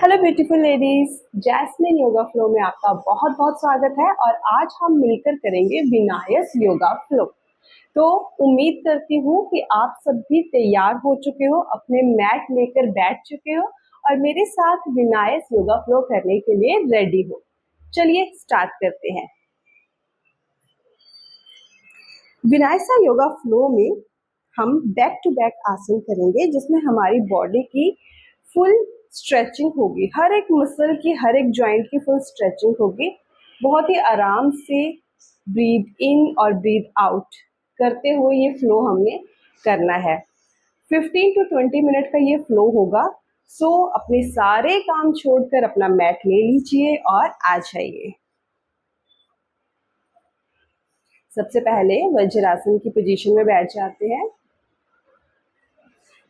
Hello beautiful ladies, Jasmine yoga flow में आपका बहुत बहुत स्वागत है। और आज हम मिलकर करेंगे विनायस योगा फ्लो। तो उम्मीद करती हूँ कि आप सब भी तैयार हो चुके हो, अपने मैट लेकर बैठ चुके हो और मेरे साथ विनायस योगा फ्लो करने के लिए रेडी हो। चलिए स्टार्ट करते हैं। विनायसा योगा फ्लो में हम बैक टू बैक आसन करेंगे, जिसमें हमारी बॉडी की फुल स्ट्रेचिंग होगी, हर एक मसल की, हर एक जॉइंट की फुल स्ट्रेचिंग होगी। बहुत ही आराम से ब्रीथ इन और ब्रीथ आउट करते हुए ये फ्लो हमने करना है। 15 to 20 मिनट का ये फ्लो होगा। सो अपने सारे काम छोड़कर अपना मैट ले लीजिए और आ जाइए। सबसे पहले वज्रासन की पोजीशन में बैठ जाते हैं।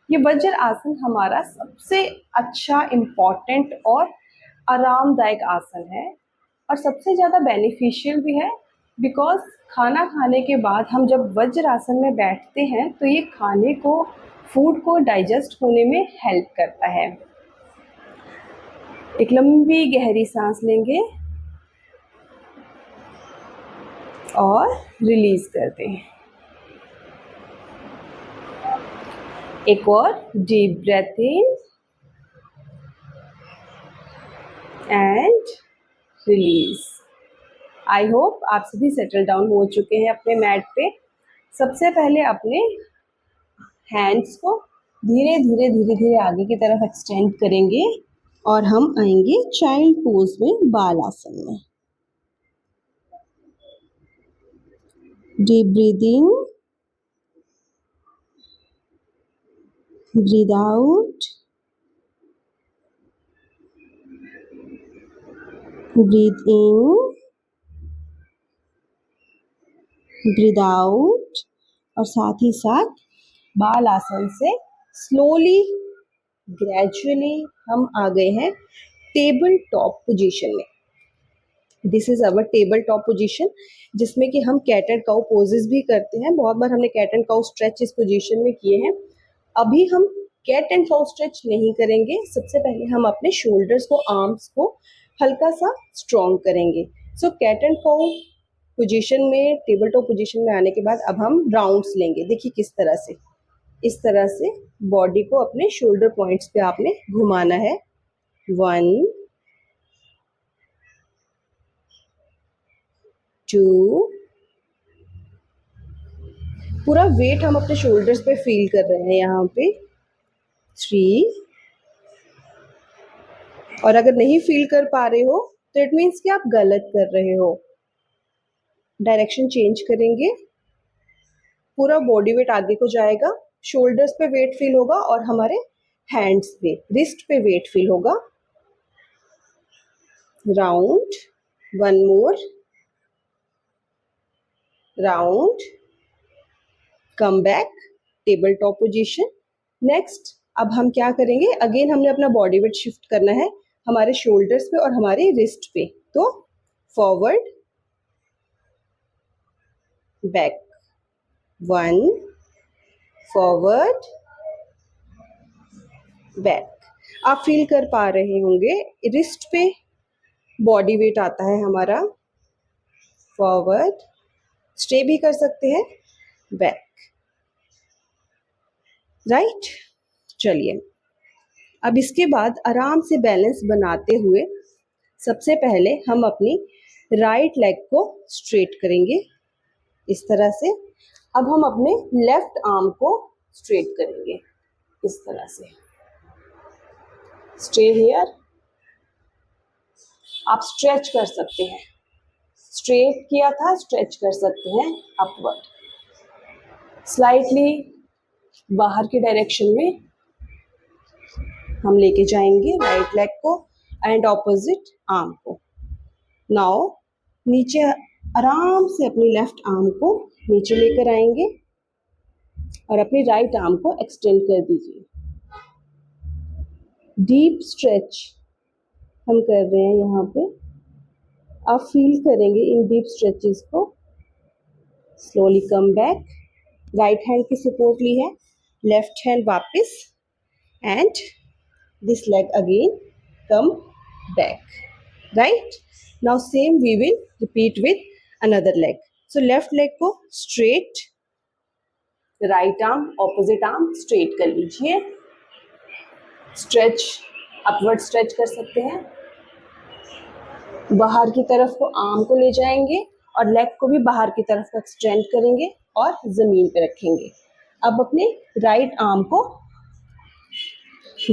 ये वज्र आसन हमारा सबसे अच्छा, इम्पॉर्टेंट और आरामदायक आसन है और सबसे ज़्यादा बेनिफिशियल भी है। बिकॉज खाना खाने के बाद हम जब वज्र आसन में बैठते हैं तो ये खाने को, फूड को डाइजेस्ट होने में हेल्प करता है। एक लंबी गहरी सांस लेंगे और रिलीज करते हैं। एक और deep breath in and release. I hope आप सभी सेटल डाउन हो चुके हैं अपने मैट पे। सबसे पहले अपने हैंड्स को धीरे धीरे धीरे धीरे आगे की तरफ एक्सटेंड करेंगे और हम आएंगे चाइल्ड पोज में, बाल आसन में। डीप ब्रीथ इन, ब्रीथ आउट, ब्रीथ इन, ब्रीथ आउट। और साथ ही साथ बाल आसन से स्लोली ग्रेजुअली हम आ गए हैं टेबल टॉप पोजीशन में। This is our table top position, जिसमें कि हम कैट एंड काउ पोजेस भी करते हैं। बहुत बार हमने कैट एंड काउ स्ट्रेच इस पोजीशन में किए हैं। अभी हम कैट एंड काउ स्ट्रेच नहीं करेंगे। सबसे पहले हम अपने शोल्डर्स को, आर्म्स को हल्का सा स्ट्रॉन्ग करेंगे। सो कैट एंड काउ पोजीशन में, टेबल टॉप पोजीशन में आने के बाद अब हम राउंड्स लेंगे। देखिए किस तरह से, इस तरह से बॉडी को अपने शोल्डर पॉइंट्स पे आपने घुमाना है। 1 2, पूरा वेट हम अपने शोल्डर्स पे फील कर रहे हैं यहाँ पे। 3, और अगर नहीं फील कर पा रहे हो तो इट मीन्स कि आप गलत कर रहे हो। डायरेक्शन चेंज करेंगे, पूरा बॉडी वेट आगे को जाएगा, शोल्डर्स पे वेट फील होगा और हमारे हैंड्स पे, रिस्ट पे वेट फील होगा। Round, 1 more round, come back, table top position. Next अब हम क्या करेंगे, अगेन हमने अपना बॉडी वेट शिफ्ट करना है हमारे शोल्डर्स पे और हमारे रिस्ट पे। तो फॉरवर्ड, बैक, 1, फॉरवर्ड, बैक। आप फील कर पा रहे होंगे रिस्ट पे बॉडी वेट आता है हमारा। फॉरवर्ड, स्टे भी कर सकते हैं, बैक, राइट। चलिए अब इसके बाद आराम से बैलेंस बनाते हुए सबसे पहले हम अपनी राइट लेग को स्ट्रेट करेंगे इस तरह से। अब हम अपने लेफ्ट आर्म को स्ट्रेट करेंगे इस तरह से। Stay here. आप स्ट्रेच कर सकते हैं, स्ट्रेट किया था, स्ट्रेच कर सकते हैं अपवर्ड, स्लाइटली बाहर की डायरेक्शन में हम लेके जाएंगे राइट लेग को एंड ऑपोजिट आर्म को। नाउ नीचे आराम से अपनी लेफ्ट आर्म को नीचे लेकर आएंगे और अपनी राइट आर्म को एक्सटेंड कर दीजिए। डीप स्ट्रेच हम कर रहे हैं यहाँ पे, आप फील करेंगे इन डीप स्ट्रेचेस को। Slowly come back, right hand की सपोर्ट ली है, लेफ्ट हैंड वापस and this leg again come back, right? Now same we will repeat with another leg. So left leg को straight, right arm opposite arm straight कर लीजिए, stretch upward stretch कर सकते हैं, बाहर की तरफ को आर्म को ले जाएंगे और लेग को भी बाहर की तरफ का एक्सटेंड करेंगे और जमीन पे रखेंगे. अब अपने राइट आर्म को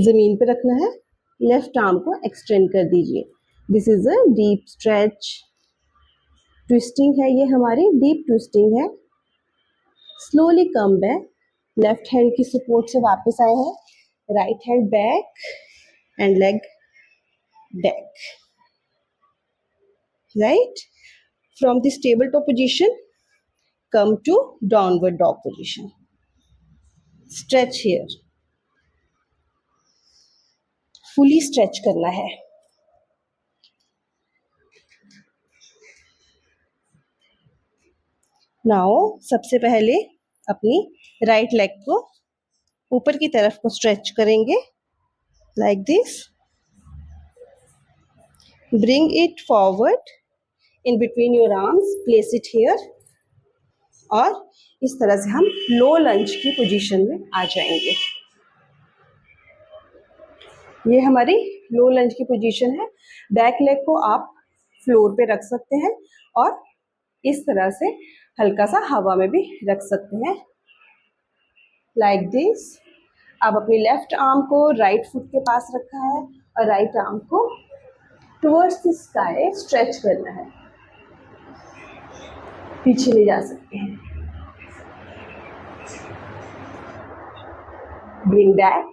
जमीन पे रखना है, लेफ्ट आर्म को एक्सटेंड कर दीजिए. This is a deep stretch. Twisting है, ये हमारी डीप ट्विस्टिंग है. Slowly come back. Left hand की सपोर्ट से वापस आए हैं, right hand back and leg back, right? From this tabletop position, come to downward dog position. Stretch here. Fully stretch करना है. Now सबसे पहले अपनी right leg को ऊपर की तरफ को stretch करेंगे like this. Bring it forward in between your arms. Place it here. और इस तरह से हम लो लंज की पोजीशन में आ जाएंगे. ये हमारी लो लंज की पोजीशन है. बैक लेग को आप फ्लोर पे रख सकते हैं और इस तरह से हल्का सा हवा में भी रख सकते हैं लाइक दिस. अब अपनी लेफ्ट आर्म को राइट फुट के पास रखा है और राइट आर्म को टुवर्ड्स द स्काई स्ट्रेच करना है. पीछे ले जा सकते हैं. Bring back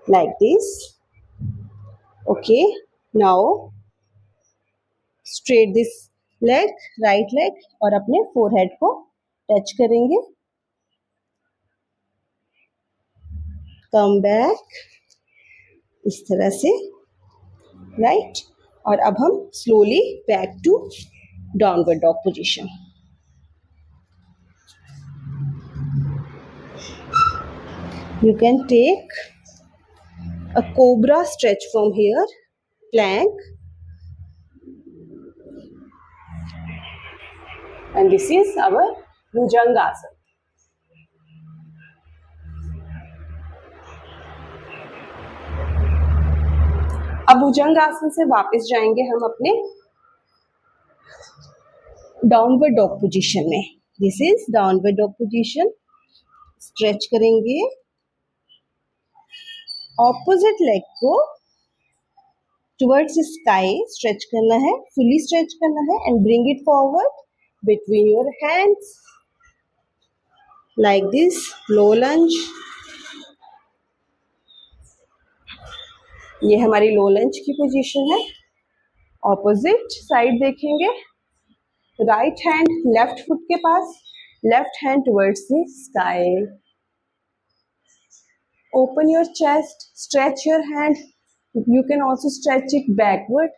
like this. Okay, now straight this leg, right leg और अपने forehead को टच करेंगे. Come back इस तरह से, right? और अब हम slowly back to downward dog position. You can take a cobra stretch from here, plank, and this is our Bhujangasana. अब भुजंगासन से वापस जाएंगे हम अपने डाउनवर्ड डॉग पोजीशन में. This is downward dog position. Stretch करेंगे, ऑपोजिट लेग को towards sky stretch करना है, फुली स्ट्रेच करना है and bring it forward between your hands like this. Low lunge. ये हमारी लो लंज की पोजीशन है. ऑपोजिट साइड देखेंगे, राइट हैंड लेफ्ट फुट के पास, left hand towards the sky. Open your chest, stretch your hand. You can also stretch it backward.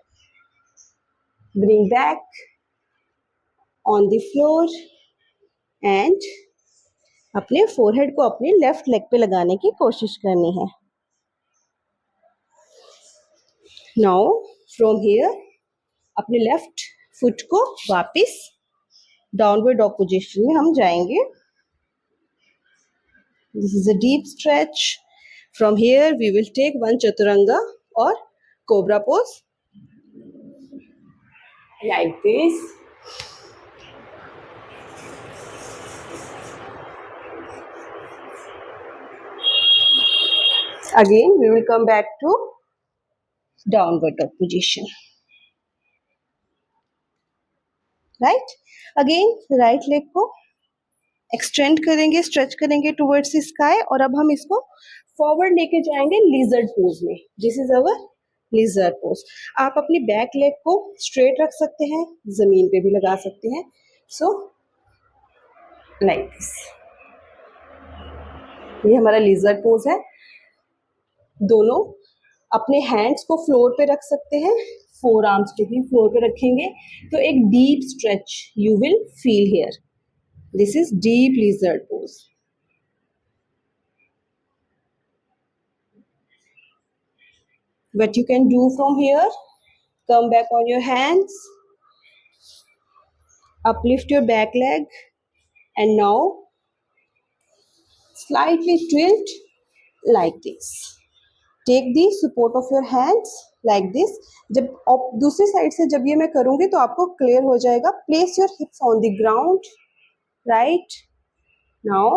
Bring back on the floor and अपने forehead को अपने left leg पे लगाने की कोशिश करनी है. Now from here अपने left foot को वापस downward dog position में हम जाएंगे. This is a deep stretch. From here we will take one chaturanga or cobra pose like this. Again we will come back to downward dog position. Right? Again right leg को extend करेंगे, stretch करेंगे towards the sky और अब हम इसको forward लेके जाएंगे lizard pose में. This is our lizard pose. आप अपनी बैक लेग को स्ट्रेट रख सकते हैं, जमीन पे भी लगा सकते हैं. So like this. ये हमारा लिजर्ड पोज है. दोनों अपने हैंड्स को फ्लोर पे रख सकते हैं, फोर आर्म्स को भी फ्लोर पे रखेंगे तो एक deep stretch you will feel here. This is deep lizard pose. What you can do from here, come back on your hands, uplift your back leg, and now slightly tilt like this. Take the support of your hands like this. जब दूसरी side से जब ये मैं करूंगी तो आपको clear हो जाएगा. Place your hips on the ground, right? Now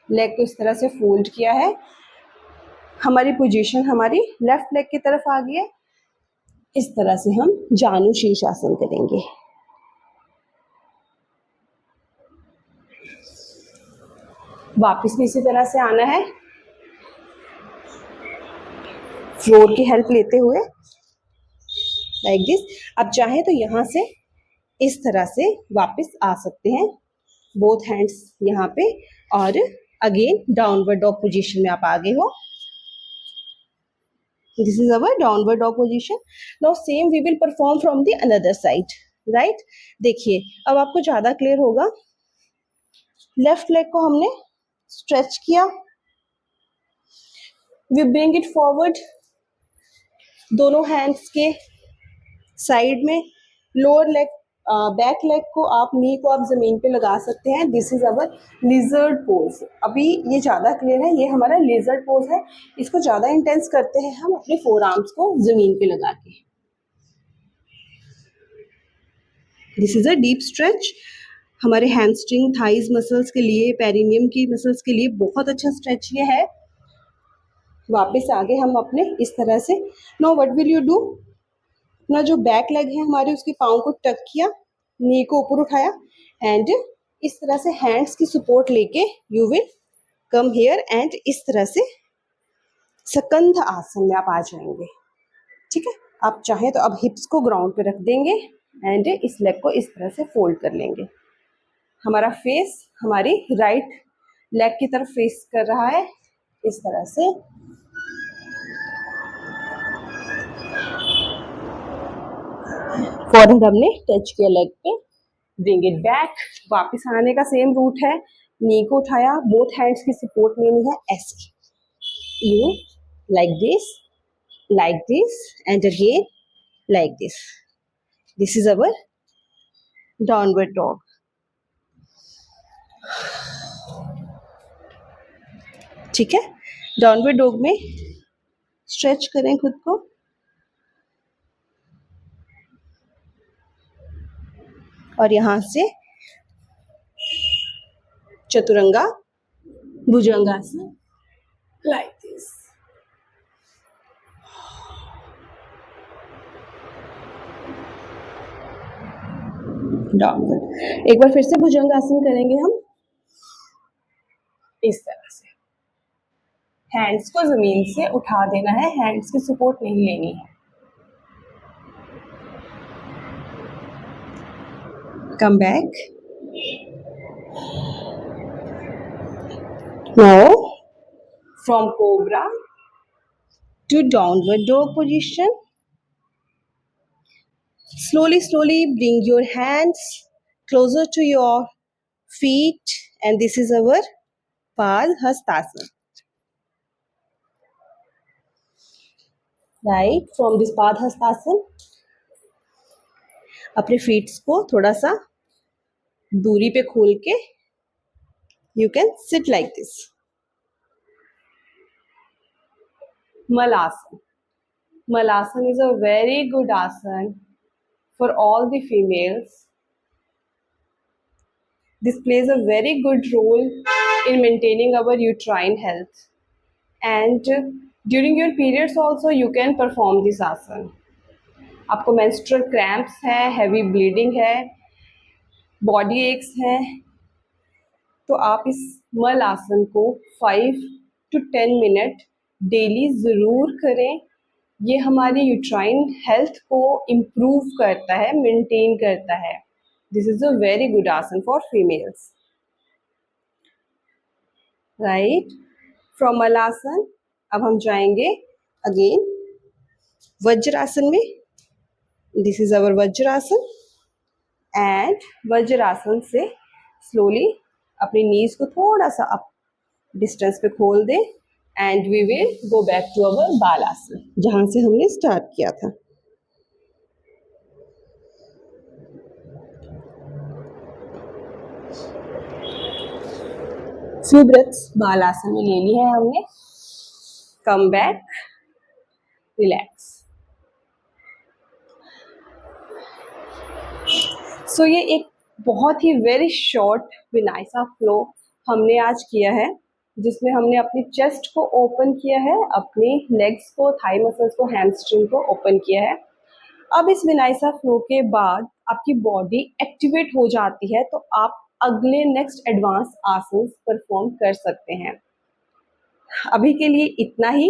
leg को इस तरह से फोल्ड किया है. हमारी पोजीशन हमारी लेफ्ट लेग की तरफ आ गई है. इस तरह से हम जानु शीर्षासन करेंगे. वापस भी इसी तरह से आना है, फ्लोर की हेल्प लेते हुए लाइक दिस. अब चाहे तो यहाँ से इस तरह से वापस आ सकते हैं, बोथ हैंड्स यहाँ पे, और अगेन डाउनवर्ड डॉग पोजीशन में आप आगे हो. This is our downward dog position. Now same we will perform from the another side, right? देखिए अब आपको ज्यादा क्लियर होगा. लेफ्ट लेग को हमने स्ट्रेच किया, वी ब्रिंग इट फॉरवर्ड दोनों हैंड्स के साइड में. लोअर लेग बैक लेग को आप नी को आप जमीन पे लगा सकते हैं. This is our lizard pose. अभी ये ज़्यादा क्लियर है, ये हमारा लिजर्ड पोज है. इसको ज़्यादा इंटेंस करते हैं हम अपने फोर आर्म्स को जमीन पे लगा के. This is a deep stretch. हमारे हैमस्ट्रिंग थाइज मसल्स के लिए, पेरिनियम की मसल्स के लिए बहुत अच्छा स्ट्रेच ये है. वापस आगे हम अपने इस तरह से. Know what will you do, अपना जो बैक लेग है हमारे उसके पाँव को टक किया, नी को ऊपर उठाया, एंड इस तरह से हैंड्स की सपोर्ट लेके you will come here and इस तरह से सकंध आसन में आप आ जाएंगे. ठीक है? आप चाहें तो अब हिप्स को ग्राउंड पे रख देंगे एंड इस लेग को इस तरह से फोल्ड कर लेंगे. हमारा फेस हमारी राइट लेग की तरफ फेस कर रहा है इस तरह से. फॉरहेड हमने टच किया लेग पे, ब्रिंग इट बैक. वापस आने का सेम रूट है, नी को उठाया, बोथ हैंड्स की सपोर्ट लेनी है ऐसे. You like this and again like this. This is our downward dog. ठीक है? डाउनवर्ड डॉग में स्ट्रेच करें खुद को. और यहाँ से चतुरंगा भुजंगासन लाइक दिस. डाउनवर्ड. एक बार फिर से भुजंगासन करेंगे हम इस तरह से. हैंड्स को जमीन से उठा देना है, हैंड्स की सपोर्ट नहीं लेनी है. Come back. Now from cobra to downward dog position. Slowly bring your hands closer to your feet, and this is our Padhastasana. Right, from this Padhastasana अपने फीट्स को थोड़ा सा दूरी पे खोल के you can sit like this. Malasana. Malasana is a very good asana for all the females. This plays a very good role in maintaining our uterine health, and during your periods also you can perform this asana. आपको menstrual cramps है, heavy bleeding है, body aches है, तो आप इस मल आसन को 5 to 10 मिनट डेली ज़रूर करें. ये हमारी यूट्राइन हेल्थ को इम्प्रूव करता है, मेंटेन करता है. This is a very good आसन फॉर फीमेल्स. राइट, फ्रॉम मल आसन अब हम जाएंगे अगेन वज्रासन में. This is our vajrasana, and vajrasana से स्लोली अपनी नीज को थोड़ा सा अप डिस्टेंस पे खोल दें and we will go back to our balasana जहाँ से हमने स्टार्ट किया था। फ्यू ब्रेथ्स बालासन में ले ली है हमने। Come back, relax. सो ये एक बहुत ही वेरी शॉर्ट विनायसा फ्लो हमने आज किया है, जिसमें हमने अपनी चेस्ट को ओपन किया है, अपनी लेग्स को, थाई मसल्स को, हैमस्ट्रिंग को ओपन किया है। अब इस विनायसा फ्लो के बाद आपकी बॉडी एक्टिवेट हो जाती है, तो आप अगले नेक्स्ट एडवांस आसन परफॉर्म कर सकते हैं। अभी के लिए इतना ही।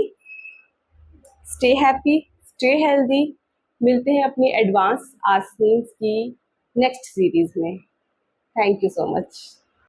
Stay happy, stay healthy. मिलते हैं अपनी एडवांस आसन्स की नेक्स्ट सीरीज में। Thank you so much.